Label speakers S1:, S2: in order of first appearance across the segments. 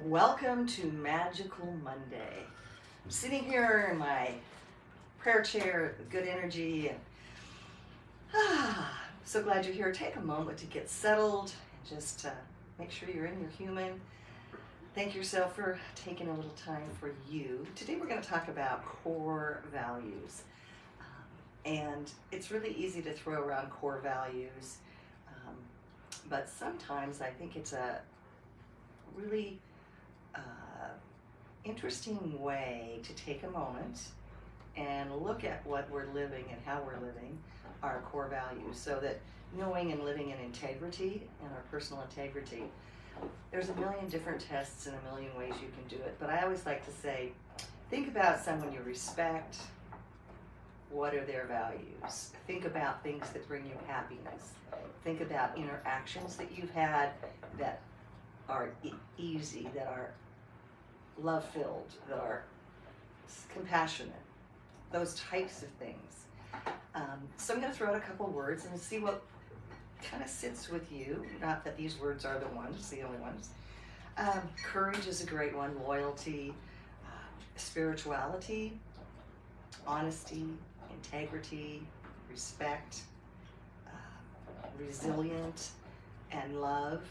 S1: Welcome to Magical Monday. I'm sitting here in my prayer chair with good energy and so glad you're here. Take a moment to get settled and just make sure you're in your human. Thank yourself for taking a little time for you. Today we're going to talk about core values. And it's really easy to throw around core values, but sometimes I think it's a really interesting way to take a moment and look at what we're living and how we're living our core values, so that knowing and living in integrity and our personal integrity, there's a million different tests and a million ways you can do it, but I always like to say, think about someone you respect. What are their values? Think about things that bring you happiness. Think about interactions that you've had that are easy, that are love-filled, that are compassionate, those types of things. So I'm going to throw out a couple words and see what kind of sits with you. Not that these words are the only ones. Courage is a great one. Loyalty, spirituality, honesty, integrity, respect, resilient, and love.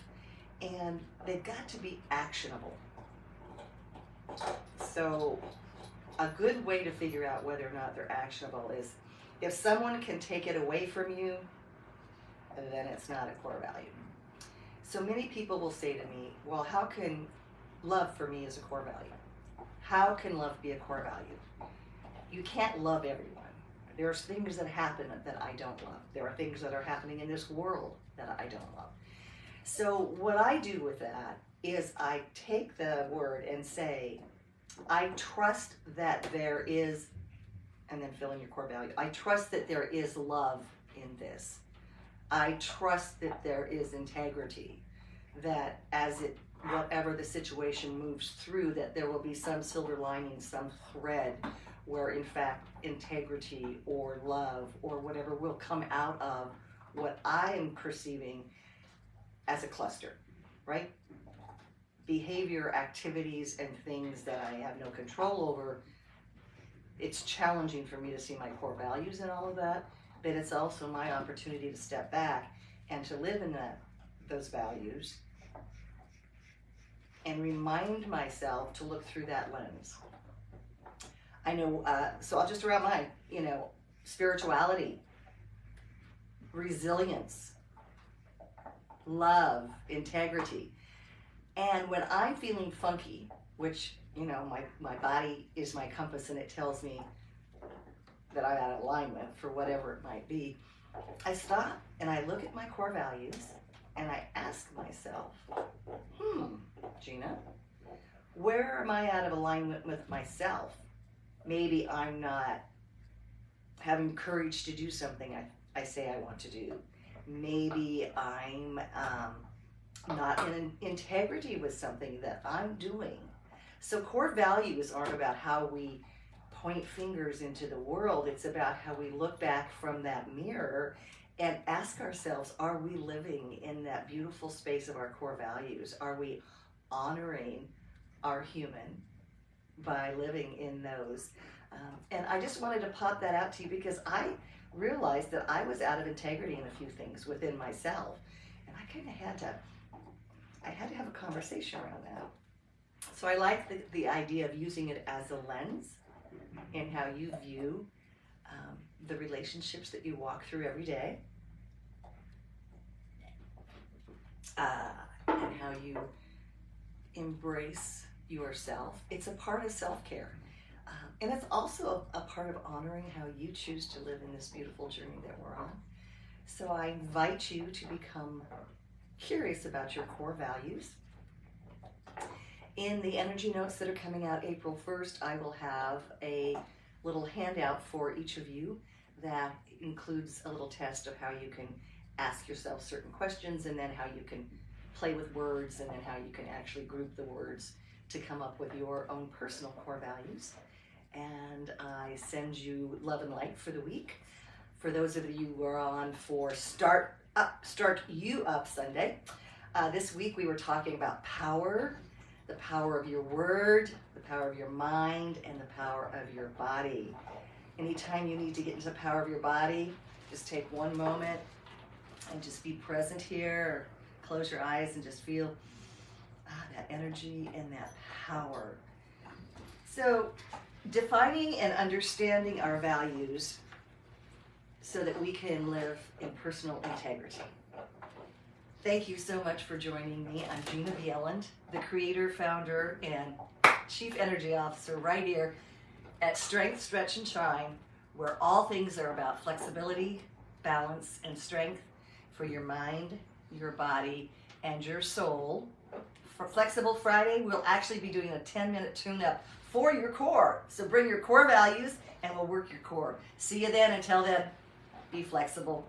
S1: And they've got to be actionable. So a good way to figure out whether or not they're actionable is if someone can take it away from you, then it's not a core value. So many people will say to me, well, how can love for me is a core value? How can love be a core value? You can't love everyone. There are things that happen that I don't love. There are things that are happening in this world that I don't love. So what I do with that is I take the word and say, I trust that there is, and then fill in your core value. I trust that there is love in this. I trust that there is integrity, that whatever the situation moves through, that there will be some silver lining, some thread where in fact integrity or love or whatever will come out of what I am perceiving as a cluster, right? Behavior, activities, and things that I have no control over. It's challenging for me to see my core values and all of that, but it's also my opportunity to step back and to live in those values and remind myself to look through that lens. I know, so I'll just throw out mine, spirituality, resilience, love, integrity. And when I'm feeling funky, which, my body is my compass and it tells me that I'm out of alignment for whatever it might be, I stop and I look at my core values and I ask myself, Gina, where am I out of alignment with myself? Maybe I'm not having courage to do something I say I want to do. Maybe I'm not in integrity with something that I'm doing. So core values aren't about how we point fingers into the world. It's about how we look back from that mirror and ask ourselves, are we living in that beautiful space of our core values? Are we honoring our human by living in those? And I just wanted to pop that out to you because I realized that I was out of integrity in a few things within myself. And I kind of had to have a conversation around that. So I like the idea of using it as a lens in how you view the relationships that you walk through every day, and how you embrace yourself. It's a part of self-care. And it's also a part of honoring how you choose to live in this beautiful journey that we're on. So I invite you to become curious about your core values. In the energy notes that are coming out April 1st, I will have a little handout for each of you that includes a little test of how you can ask yourself certain questions, and then how you can play with words, and then how you can actually group the words to come up with your own personal core values. And I send you love and light for the week. For those of you who are on for Start You Up Sunday, this week we were talking about power, the power of your word, the power of your mind, and the power of your body. Anytime you need to get into the power of your body, just take one moment and just be present here. Close your eyes and just feel that energy and that power. So, defining and understanding our values so that we can live in personal integrity. Thank you so much for joining me. I'm Gina Bjelland, the creator, founder, and chief energy officer right here at Strength, Stretch, and Shine, where all things are about flexibility, balance, and strength for your mind, your body, and your soul. For Flexible Friday, we'll actually be doing a 10-minute tune-up for your core. So bring your core values and we'll work your core. See you then. Until then, be flexible.